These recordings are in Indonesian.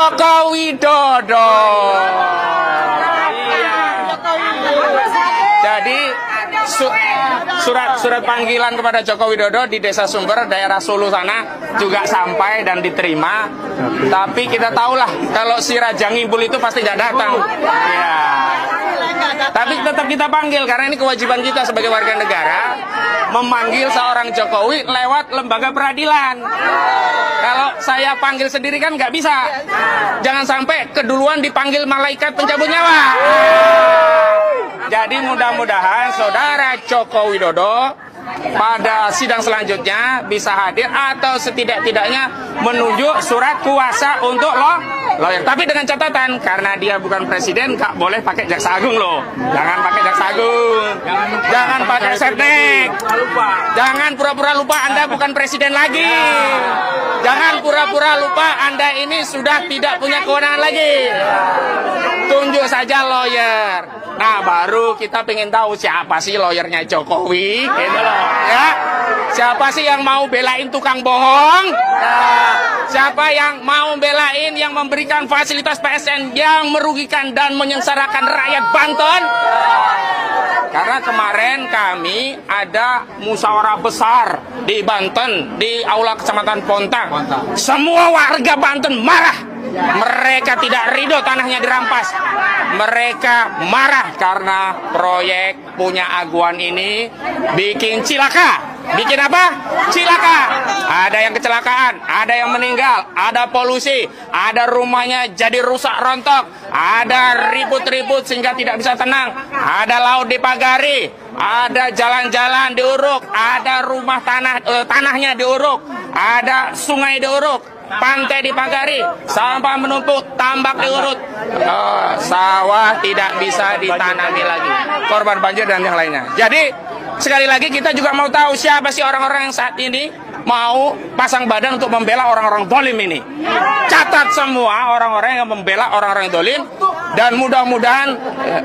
Joko Widodo. Jadi surat panggilan kepada Joko Widodo di Desa Sumber, daerah Solo sana juga sampai dan diterima. Tapi kita tahulah kalau si Raja Ngimbul itu pasti tidak datang. Ya. Tapi tetap kita panggil karena ini kewajiban kita sebagai warga negara memanggil seorang Jokowi lewat lembaga peradilan. Kalau saya panggil sendiri kan nggak bisa. Jangan sampai keduluan dipanggil malaikat pencabut nyawa. Jadi mudah-mudahan saudara Joko Widodo pada sidang selanjutnya bisa hadir atau setidak-tidaknya menunjuk surat kuasa untuk lawyer. Tapi dengan catatan, karena dia bukan presiden, nggak boleh pakai jaksa agung loh. Jangan pakai jaksa agung. Jangan pakai setnek. Jangan pura-pura lupa Anda bukan presiden lagi. Jangan pura-pura lupa Anda ini sudah tidak punya kewenangan lagi. Tunjuk saja lawyer. Nah, baru kita pengen tahu siapa sih lawyernya Jokowi, gitu loh, ya. Siapa sih yang mau belain tukang bohong? Nah, siapa yang mau belain yang memberikan fasilitas PSN yang merugikan dan menyengsarakan rakyat Banten? Karena kemarin kami ada musyawarah besar di Banten, di Aula Kecamatan Pontang. Semua warga Banten marah. Mereka tidak ridho tanahnya dirampas. Mereka marah karena proyek punya Aguan ini bikin cilaka. Bikin apa? Cilaka. Ada yang kecelakaan, ada yang meninggal, ada polusi, ada rumahnya jadi rusak rontok, ada ribut-ribut sehingga tidak bisa tenang, ada laut dipagari, ada jalan-jalan diuruk, ada rumah tanahnya diuruk, ada sungai diuruk, pantai dipagari, sampah menumpuk, tambak diurut, sawah tidak bisa ditanami lagi, korban banjir dan yang lainnya. Jadi sekali lagi kita juga mau tahu siapa sih orang-orang yang saat ini mau pasang badan untuk membela orang-orang dolim ini. Catat semua orang-orang yang membela orang-orang dolim, dan mudah-mudahan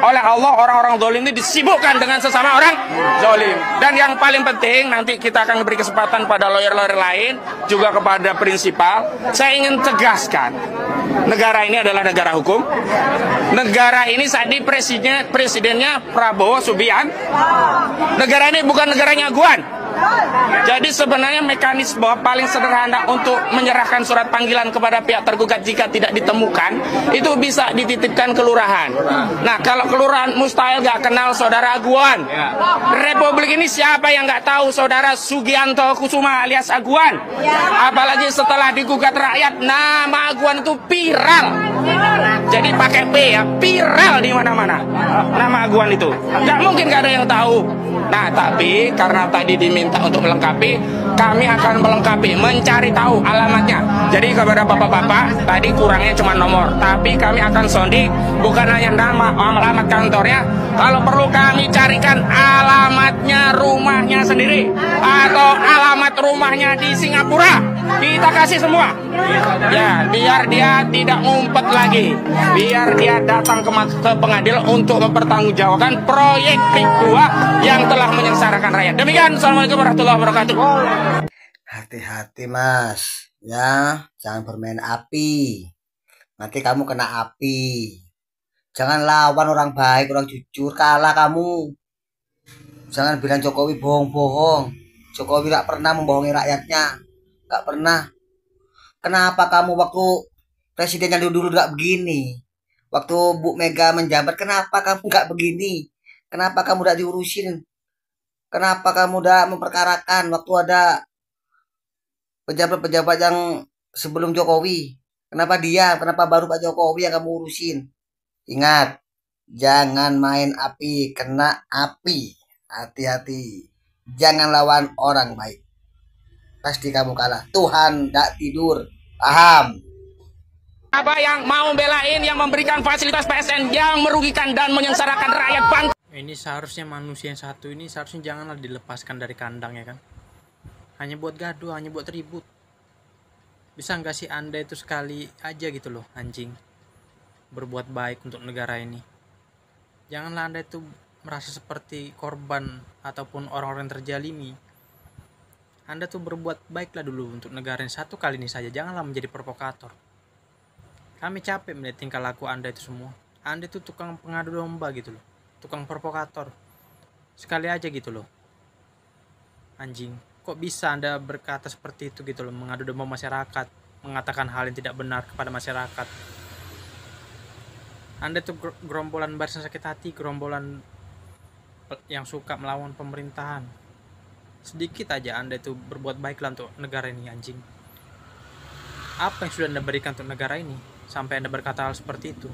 oleh Allah orang-orang dolim ini disibukkan dengan sesama orang dolim. Dan yang paling penting, nanti kita akan beri kesempatan pada lawyer-lawyer lain, juga kepada prinsipal. Saya ingin tegaskan, negara ini adalah negara hukum. Negara ini saat ini presidennya Prabowo Subianto. Negara ini bukan negaranya Aguan. Jadi sebenarnya mekanisme paling sederhana untuk menyerahkan surat panggilan kepada pihak tergugat jika tidak ditemukan, itu bisa dititipkan ke lurahan. Nah, kalau kelurahan mustahil gak kenal saudara Aguan. Republik ini siapa yang gak tahu saudara Sugianto Kusuma alias Aguan? Apalagi setelah digugat rakyat, nama Aguan itu viral. Jadi pakai P ya, viral di mana-mana nama Aguan itu. Gak mungkin gak ada yang tahu. Nah, tapi karena tadi diminta untuk melengkapi, kami akan melengkapi, mencari tahu alamatnya. Jadi kepada bapak-bapak, tadi kurangnya cuma nomor, tapi kami akan sounding bukan hanya nama, alamat kantornya. Kalau perlu kami carikan alamatnya rumahnya sendiri, atau alamat rumahnya di Singapura, kita kasih semua. Ya, biar dia tidak ngumpet lagi, biar dia datang ke pengadilan untuk mempertanggungjawabkan proyek PIK 2 yang telah menyengsarakan rakyat. Demikian, assalamualaikum warahmatullahi wabarakatuh. Hati-hati mas, ya, jangan bermain api, nanti kamu kena api. Jangan lawan orang baik, orang jujur, kalah kamu. Jangan bilang Jokowi bohong-bohong. Jokowi gak pernah membohongi rakyatnya, gak pernah. Kenapa kamu waktu presiden yang dulu gak begini? Waktu Bu Mega menjabat, kenapa kamu gak begini? Kenapa kamu gak diurusin? Kenapa kamu udah memperkarakan waktu ada pejabat-pejabat yang sebelum Jokowi? Kenapa dia? Kenapa baru Pak Jokowi yang kamu urusin? Ingat, jangan main api, kena api. Hati-hati. Jangan lawan orang baik. Pasti kamu kalah. Tuhan gak tidur. Paham? Apa yang mau belain yang memberikan fasilitas PSN yang merugikan dan menyengsarakan rakyat Banten? Ini seharusnya manusia yang satu ini seharusnya janganlah dilepaskan dari kandang, ya kan? Hanya buat gaduh, hanya buat ribut. Bisa nggak sih Anda itu sekali aja gitu loh, anjing, berbuat baik untuk negara ini. Janganlah Anda itu merasa seperti korban ataupun orang-orang yang terjalimi. Anda tuh berbuat baiklah dulu untuk negara ini satu kali ini saja. Janganlah menjadi provokator. Kami capek melihat tingkah laku Anda itu semua. Anda itu tukang pengadu domba gitu loh. Tukang provokator. Sekali aja gitu loh. Anjing. Kok bisa Anda berkata seperti itu gitu loh. Mengadu domba masyarakat. Mengatakan hal yang tidak benar kepada masyarakat. Anda itu gerombolan barisan sakit hati. Gerombolan yang suka melawan pemerintahan. Sedikit aja Anda itu berbuat baiklah untuk negara ini, anjing. Apa yang sudah Anda berikan untuk negara ini sampai Anda berkata hal seperti itu?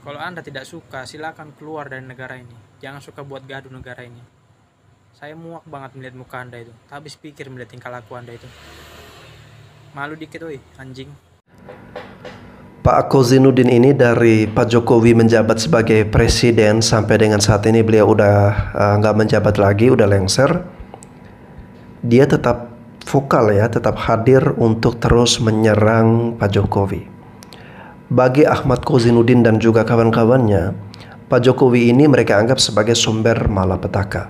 Kalau Anda tidak suka, silakan keluar dari negara ini. Jangan suka buat gaduh negara ini. Saya muak banget melihat muka Anda itu. Tak habis pikir melihat tingkah laku Anda itu. Malu dikit woi, anjing. Pak Kozinudin ini dari Pak Jokowi menjabat sebagai presiden sampai dengan saat ini beliau udah nggak menjabat lagi, udah lengser. Dia tetap vokal ya, tetap hadir untuk terus menyerang Pak Jokowi. Bagi Ahmad Kozinudin dan juga kawan-kawannya, Pak Jokowi ini mereka anggap sebagai sumber malapetaka.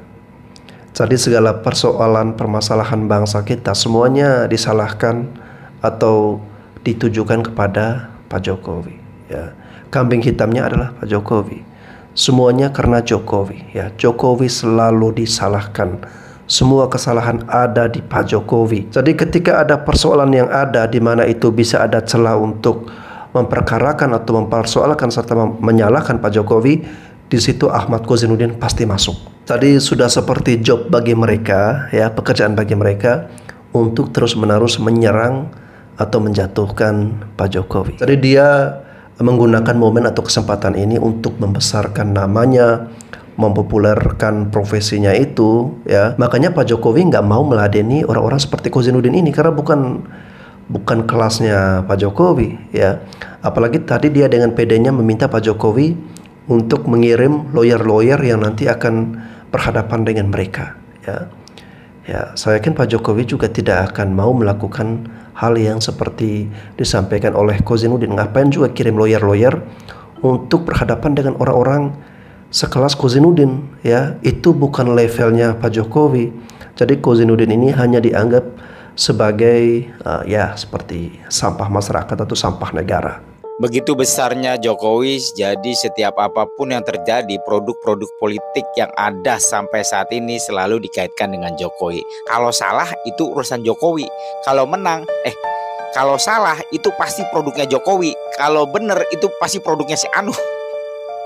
Jadi segala persoalan permasalahan bangsa kita semuanya disalahkan atau ditujukan kepada Pak Jokowi. Ya, kambing hitamnya adalah Pak Jokowi. Semuanya karena Jokowi. Ya, Jokowi selalu disalahkan. Semua kesalahan ada di Pak Jokowi. Jadi ketika ada persoalan yang ada di mana itu bisa ada celah untuk memperkarakan atau mempersoalkan serta menyalahkan Pak Jokowi, di situ Ahmad Kozinudin pasti masuk. Tadi sudah seperti job bagi mereka, ya, pekerjaan bagi mereka untuk terus-menerus menyerang atau menjatuhkan Pak Jokowi. Jadi dia menggunakan momen atau kesempatan ini untuk membesarkan namanya, mempopulerkan profesinya itu, ya. Makanya Pak Jokowi nggak mau meladeni orang-orang seperti Kozinudin ini karena bukan kelasnya Pak Jokowi, ya. Apalagi tadi dia dengan pedenya meminta Pak Jokowi untuk mengirim lawyer-lawyer yang nanti akan berhadapan dengan mereka, ya. Ya, saya yakin Pak Jokowi juga tidak akan mau melakukan hal yang seperti disampaikan oleh Kozinudin. Ngapain juga kirim lawyer-lawyer untuk berhadapan dengan orang-orang sekelas Kozinudin, ya. Itu bukan levelnya Pak Jokowi. Jadi Kozinudin ini hanya dianggap sebagai ya seperti sampah masyarakat atau sampah negara. Begitu besarnya Jokowi, jadi setiap apapun yang terjadi, produk-produk politik yang ada sampai saat ini selalu dikaitkan dengan Jokowi. Kalau salah itu urusan Jokowi. Kalau menang, kalau salah itu pasti produknya Jokowi. Kalau bener itu pasti produknya si Anu.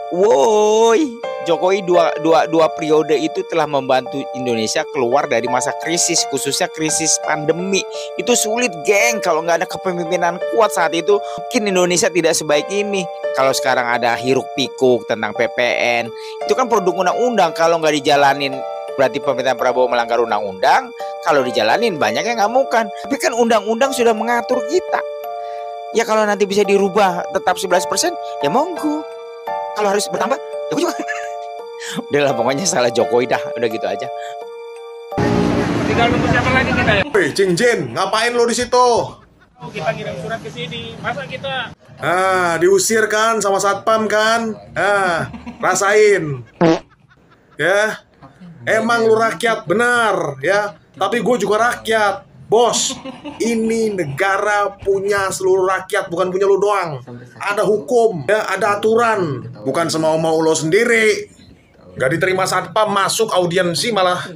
Woi, Jokowi dua periode itu telah membantu Indonesia keluar dari masa krisis, khususnya krisis pandemi. Itu sulit, geng. Kalau nggak ada kepemimpinan kuat saat itu, mungkin Indonesia tidak sebaik ini. Kalau sekarang ada hiruk pikuk tentang PPN, itu kan produk undang-undang. Kalau nggak dijalanin, berarti pemerintahan Prabowo melanggar undang-undang. Kalau dijalanin, banyak yang nggak mau kan. Tapi kan undang-undang sudah mengatur kita. Ya kalau nanti bisa dirubah tetap 11%, ya monggo. Kalau harus bertambah, ya gue juga. Udah lah, pokoknya salah Jokowi dah. Udah gitu aja. Tinggal nunggu siapa lagi kita ya? Woi, Cing Jin, ngapain lo di situ? Kita ngirim surat ke sini. Masa kita Diusir kan sama satpam kan? Rasain. Ya. Emang lu rakyat benar, ya. Tapi gue juga rakyat. Bos, ini negara punya seluruh rakyat, bukan punya lu doang. Ada hukum, ya, ada aturan, bukan semau-mau lo sendiri. Gak diterima satpam masuk audiensi malah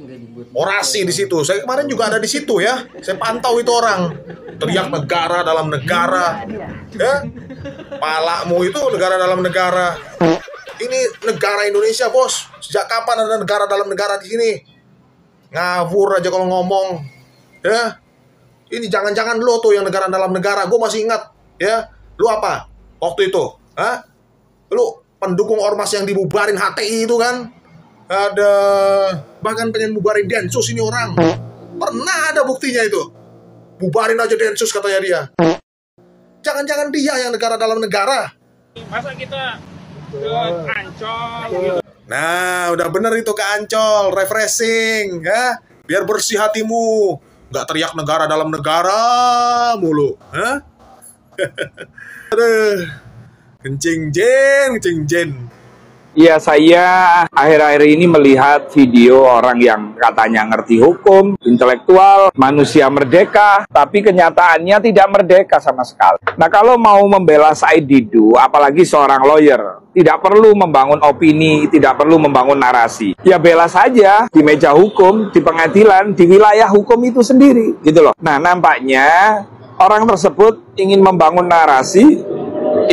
orasi di situ. Saya kemarin juga ada di situ ya. Saya pantau itu orang teriak negara dalam negara, ya. Palakmu itu negara dalam negara. Ini negara Indonesia, bos. Sejak kapan ada negara dalam negara di sini? Ngawur aja kalau ngomong, ya. Ini jangan-jangan lo tuh yang negara dalam negara. Gue masih ingat, ya. Lu apa waktu itu? Lu pendukung ormas yang dibubarin HTI itu kan? Ada bahkan pengen bubarin Densus ini orang. Pernah ada buktinya itu. Bubarin aja Densus katanya dia. Jangan-jangan dia yang negara dalam negara. masa kita ke Ancol gitu. Nah, udah bener itu ke Ancol, refreshing, ya. Biar bersih hatimu. Nggak teriak negara dalam negara mulu. Aduh. Kencing jen. Ya, saya akhir-akhir ini melihat video orang yang katanya ngerti hukum, intelektual, manusia merdeka, tapi kenyataannya tidak merdeka sama sekali. Nah, kalau mau membela Said Didu, apalagi seorang lawyer, tidak perlu membangun opini, tidak perlu membangun narasi. Ya bela saja di meja hukum, di pengadilan, di wilayah hukum itu sendiri, gitu loh. Nah, nampaknya orang tersebut ingin membangun narasi,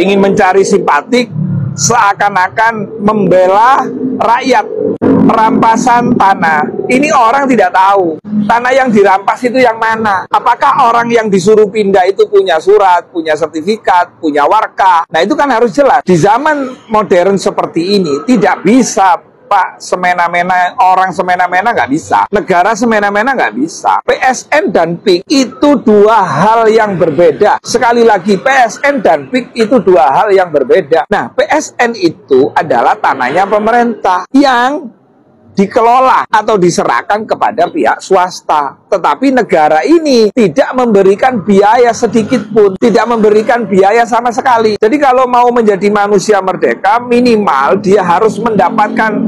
ingin mencari simpatik, seakan-akan membela rakyat. Perampasan tanah, ini orang tidak tahu tanah yang dirampas itu yang mana. Apakah orang yang disuruh pindah itu punya surat, punya sertifikat, punya warka? Nah, itu kan harus jelas. Di zaman modern seperti ini tidak bisa, Pak, semena-mena, orang semena-mena nggak bisa. Negara semena-mena nggak bisa. PSN dan PIK itu dua hal yang berbeda. Sekali lagi, PSN dan PIK itu dua hal yang berbeda. Nah, PSN itu adalah tanahnya pemerintah yang dikelola atau diserahkan kepada pihak swasta. Tetapi negara ini tidak memberikan biaya sedikit pun, tidak memberikan biaya sama sekali. Jadi kalau mau menjadi manusia merdeka, minimal dia harus mendapatkan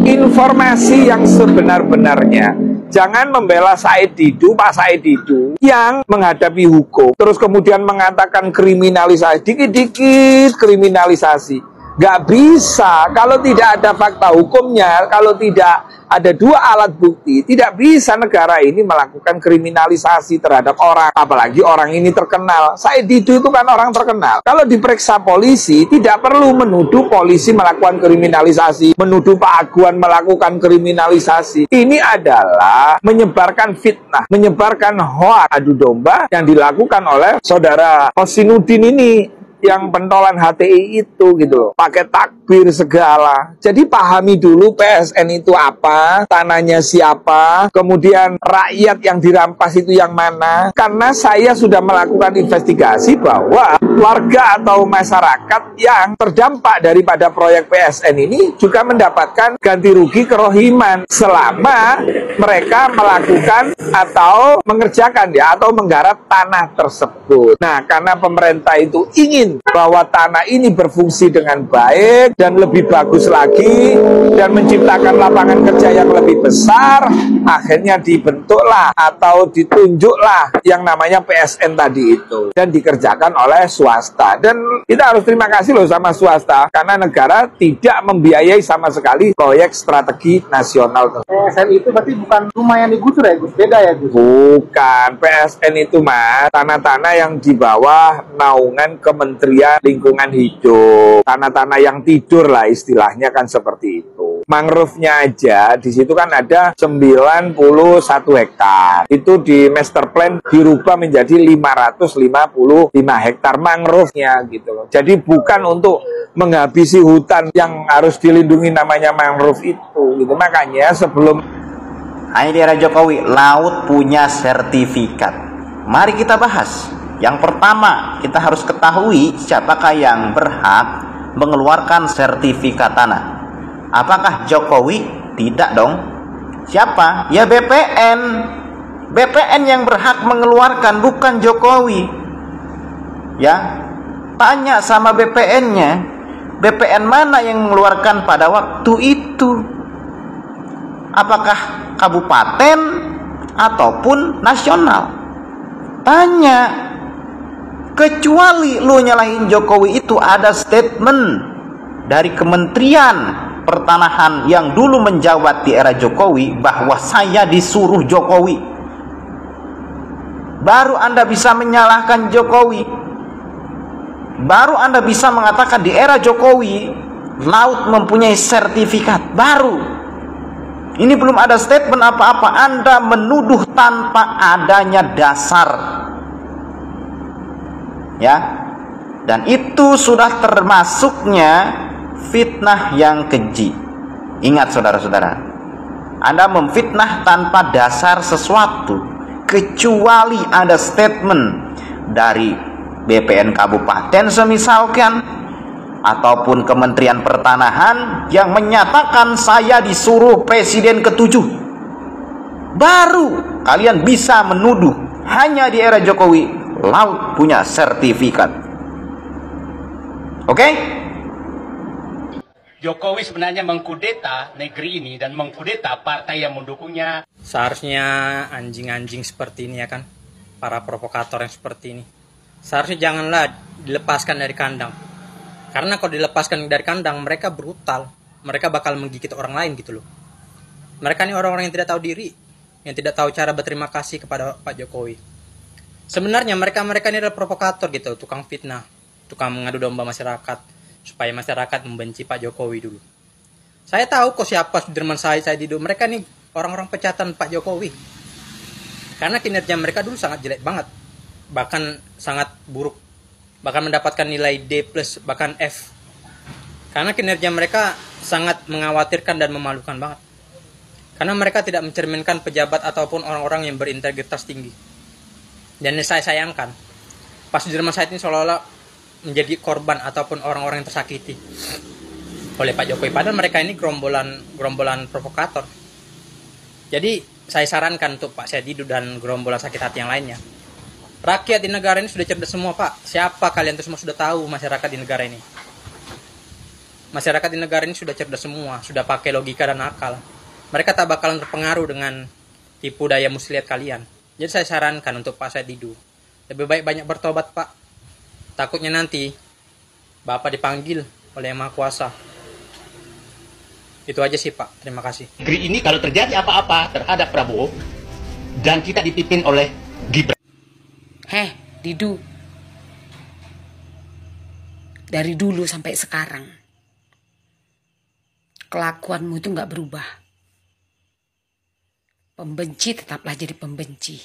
informasi yang sebenar-benarnya. Jangan membela Said Didu, Pak Said Didu yang menghadapi hukum, terus kemudian mengatakan kriminalisasi, dikit-dikit kriminalisasi. Gak bisa, kalau tidak ada fakta hukumnya, kalau tidak ada dua alat bukti, tidak bisa negara ini melakukan kriminalisasi terhadap orang, apalagi orang ini terkenal. Said Didu itu kan orang terkenal. Kalau diperiksa polisi, tidak perlu menuduh polisi melakukan kriminalisasi, menuduh Pak Aguan melakukan kriminalisasi. Ini adalah menyebarkan fitnah, menyebarkan hoak adu domba yang dilakukan oleh saudara Hosinuddin ini, yang pentolan HTI itu, gitu loh, pakai takbir segala. Jadi pahami dulu PSN itu apa, tanahnya siapa, kemudian rakyat yang dirampas itu yang mana. Karena saya sudah melakukan investigasi bahwa warga atau masyarakat yang terdampak daripada proyek PSN ini juga mendapatkan ganti rugi kerohiman selama mereka melakukan atau mengerjakan atau menggarap tanah tersebut. Nah, karena pemerintah itu ingin bahwa tanah ini berfungsi dengan baik dan lebih bagus lagi dan menciptakan lapangan kerja yang lebih besar, akhirnya dibentuklah atau ditunjuklah yang namanya PSN tadi itu dan dikerjakan oleh swasta. Dan kita harus terima kasih loh sama swasta, karena negara tidak membiayai sama sekali proyek strategi nasional. PSN itu berarti bukan rumah yang digusur ya Gus? Beda ya Gus? Bukan, PSN itu Mas, tanah-tanah yang di bawah naungan Kementerian Lingkungan Hidup, tanah-tanah yang tidur lah istilahnya, kan seperti itu. Mangrove-nya aja di situ kan ada 91 hektar. Itu di master plan dirubah menjadi 555 hektar mangrove-nya gitu loh. Jadi bukan untuk menghabisi hutan yang harus dilindungi namanya mangrove itu gitu. Makanya sebelum hanya di era Jokowi laut punya sertifikat. Mari kita bahas. Yang pertama, kita harus ketahui siapakah yang berhak mengeluarkan sertifikat tanah. Apakah Jokowi? Tidak dong. Siapa? Ya BPN. BPN yang berhak mengeluarkan, bukan Jokowi. Ya, tanya sama BPN-nya. BPN mana yang mengeluarkan pada waktu itu? Apakah kabupaten ataupun nasional? Tanya. Kecuali lu nyalahin Jokowi itu ada statement dari Kementerian Pertanahan yang dulu menjabat di era Jokowi bahwa saya disuruh Jokowi. Baru Anda bisa menyalahkan Jokowi. Baru Anda bisa mengatakan di era Jokowi laut mempunyai sertifikat. Baru. Ini belum ada statement apa-apa. Anda menuduh tanpa adanya dasar. Ya, dan itu sudah termasuknya fitnah yang keji. Ingat saudara-saudara, Anda memfitnah tanpa dasar sesuatu, kecuali ada statement dari BPN kabupaten semisalkan, ataupun Kementerian Pertanahan yang menyatakan saya disuruh presiden ke-7. Baru kalian bisa menuduh. Hanya di era Jokowi laut punya sertifikat. Oke? Jokowi sebenarnya mengkudeta negeri ini dan mengkudeta partai yang mendukungnya. Seharusnya anjing-anjing seperti ini ya kan, para provokator yang seperti ini, seharusnya janganlah dilepaskan dari kandang. Karena kalau dilepaskan dari kandang, mereka brutal, mereka bakal menggigit orang lain gitu loh. Mereka ini orang-orang yang tidak tahu diri, yang tidak tahu cara berterima kasih kepada Pak Jokowi. Sebenarnya mereka ini adalah provokator gitu, tukang fitnah, tukang mengadu domba masyarakat, supaya masyarakat membenci Pak Jokowi dulu. Saya tahu kok siapa Sudirman Said dulu. Mereka nih orang-orang pecatan Pak Jokowi. Karena kinerja mereka dulu sangat jelek banget. Bahkan sangat buruk. Bahkan mendapatkan nilai D+, bahkan F. Karena kinerja mereka sangat mengkhawatirkan dan memalukan banget. Karena mereka tidak mencerminkan pejabat ataupun orang-orang yang berintegritas tinggi. Dan ini saya sayangkan. Pak Sudirman Said ini seolah-olah menjadi korban ataupun orang-orang yang tersakiti oleh Pak Jokowi. Padahal mereka ini gerombolan provokator. Jadi saya sarankan untuk Pak Sedidu dan gerombolan sakit hati yang lainnya. Rakyat di negara ini sudah cerdas semua, Pak. Siapa kalian itu semua sudah tahu masyarakat di negara ini. Masyarakat di negara ini sudah cerdas semua, sudah pakai logika dan akal. Mereka tak bakalan terpengaruh dengan tipu daya muslihat kalian. Jadi saya sarankan untuk Pak Sedidu, lebih baik banyak bertobat, Pak. Takutnya nanti Bapak dipanggil oleh Yang Maha Kuasa. Itu aja sih, Pak. Terima kasih. Negeri ini kalau terjadi apa-apa terhadap Prabowo dan kita dipimpin oleh Gibran. Didu. Dari dulu sampai sekarang, kelakuanmu itu nggak berubah. Pembenci tetaplah jadi pembenci.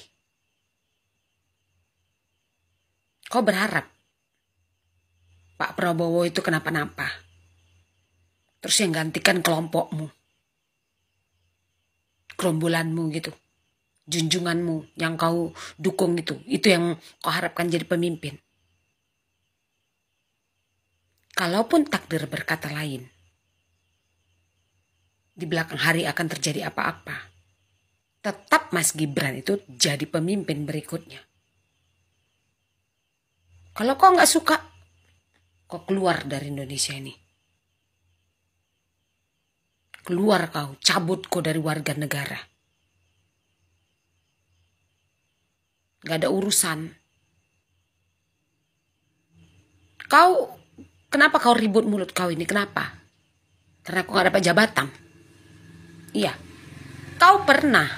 Kau berharap Pak Prabowo itu kenapa-napa, terus yang gantikan kelompokmu, gerombolanmu gitu, junjunganmu yang kau dukung itu yang kau harapkan jadi pemimpin. Kalaupun takdir berkata lain, di belakang hari akan terjadi apa-apa, tetap Mas Gibran itu jadi pemimpin berikutnya. Kalau kau nggak suka, kau keluar dari Indonesia ini. Keluar kau, cabut kau dari warga negara. Gak ada urusan. Kenapa kau ribut mulut kau ini? Kenapa? Karena kau gak dapat jabatan. Iya, kau pernah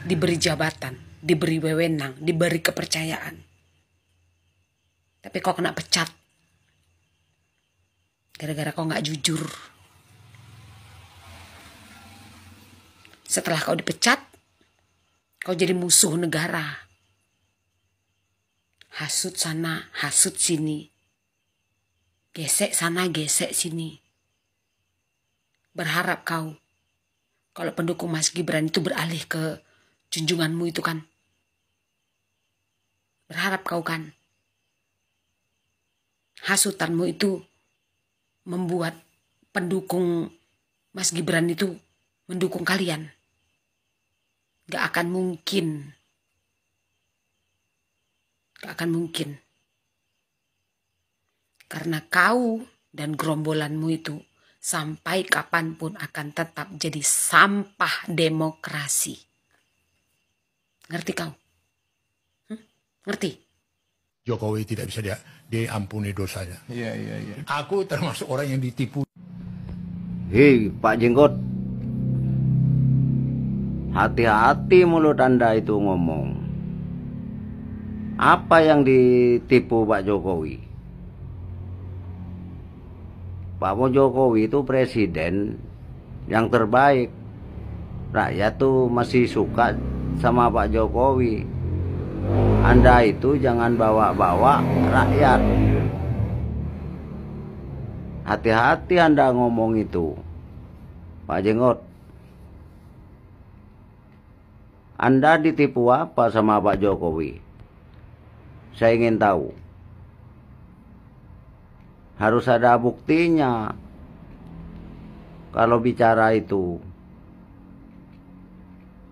diberi jabatan, diberi wewenang, diberi kepercayaan. Tapi kau kena pecat. Gara-gara kau gak jujur. Setelah kau dipecat, kau jadi musuh negara. Hasut sana, hasut sini. Gesek sana, gesek sini. Berharap kau, kalau pendukung Mas Gibran itu beralih ke junjunganmu itu kan. Berharap kau kan. Hasutanmu itu membuat pendukung Mas Gibran itu mendukung kalian. Gak akan mungkin. Gak akan mungkin. Karena kau dan gerombolanmu itu sampai kapanpun akan tetap jadi sampah demokrasi. Ngerti kau? Ngerti? Jokowi tidak bisa diampuni dosanya. Iya. Aku termasuk orang yang ditipu. Hei, Pak Jenggot. Hati-hati mulut Anda itu ngomong. Apa yang ditipu Pak Jokowi? Pak Jokowi itu presiden yang terbaik. Rakyat tuh masih suka sama Pak Jokowi. Anda itu jangan bawa-bawa rakyat. Hati-hati Anda ngomong itu, Pak Jenggot. Anda ditipu apa sama Pak Jokowi? Saya ingin tahu. Harus ada buktinya. Kalau bicara itu,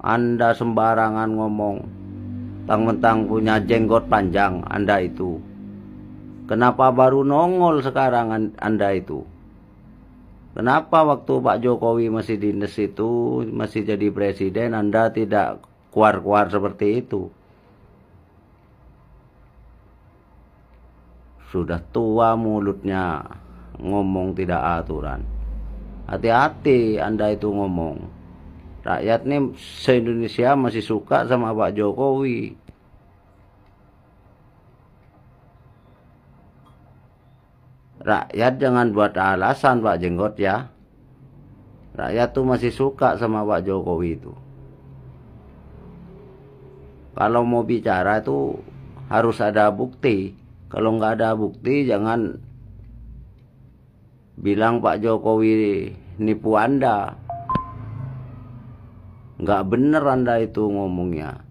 Anda sembarangan ngomong. Mentang-mentang punya jenggot panjang Anda itu. Kenapa baru nongol sekarang Anda itu? Kenapa waktu Pak Jokowi masih dinas itu, masih jadi presiden, Anda tidak keluar-keluar seperti itu? Sudah tua mulutnya, ngomong tidak aturan. Hati-hati Anda itu ngomong. Rakyat nih se-Indonesia masih suka sama Pak Jokowi. Rakyat jangan buat alasan Pak Jenggot ya. Rakyat tuh masih suka sama Pak Jokowi itu. Kalau mau bicara itu harus ada bukti. Kalau nggak ada bukti jangan bilang Pak Jokowi nipu Anda. Nggak bener Anda itu ngomongnya.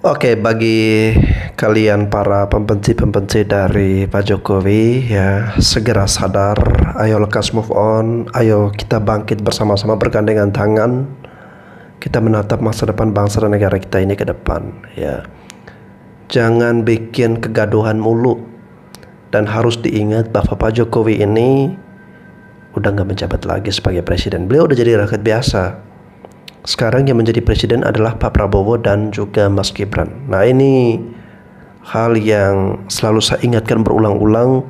Oke, bagi kalian para pembenci-pembenci dari Pak Jokowi ya, segera sadar, ayo lekas move on, ayo kita bangkit bersama-sama bergandengan tangan, kita menatap masa depan bangsa dan negara kita ini ke depan ya. Jangan bikin kegaduhan mulu, dan harus diingat bahwa Pak Jokowi ini udah nggak menjabat lagi sebagai presiden, beliau udah jadi rakyat biasa. Sekarang yang menjadi presiden adalah Pak Prabowo dan juga Mas Gibran. Nah, ini hal yang selalu saya ingatkan berulang-ulang,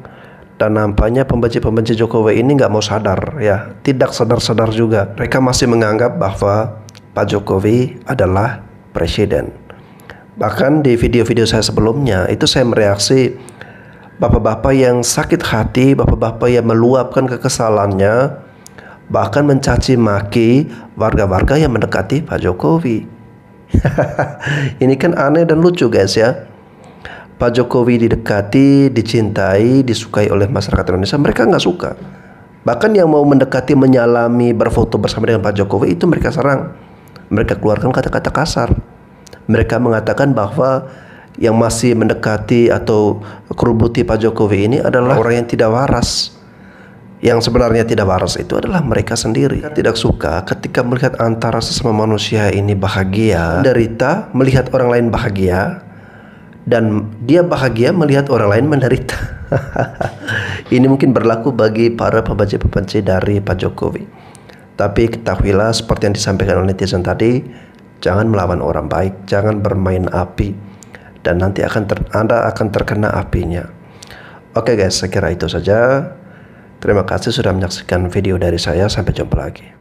dan nampaknya pembenci-pembenci Jokowi ini nggak mau sadar ya, tidak sadar-sadar juga. Mereka masih menganggap bahwa Pak Jokowi adalah presiden. Bahkan di video-video saya sebelumnya itu saya mereaksi bapak-bapak yang sakit hati, bapak-bapak yang meluapkan kekesalannya, bahkan mencaci maki warga-warga yang mendekati Pak Jokowi. Ini kan aneh dan lucu guys ya. Pak Jokowi didekati, dicintai, disukai oleh masyarakat Indonesia, mereka nggak suka. Bahkan yang mau mendekati, menyalami, berfoto bersama dengan Pak Jokowi itu mereka serang. Mereka keluarkan kata-kata kasar. Mereka mengatakan bahwa yang masih mendekati atau kerubuti Pak Jokowi ini adalah orang yang tidak waras. Yang sebenarnya tidak waras itu adalah mereka sendiri. Tidak suka ketika melihat antara sesama manusia ini bahagia, menderita, melihat orang lain bahagia, dan dia bahagia melihat orang lain menderita. Ini mungkin berlaku bagi para pembenci-pembenci dari Pak Jokowi. Tapi ketahuilah seperti yang disampaikan oleh netizen tadi, jangan melawan orang baik, jangan bermain api, dan nanti Anda akan terkena apinya. Oke guys, saya kira itu saja. Terima kasih sudah menyaksikan video dari saya. Sampai jumpa lagi.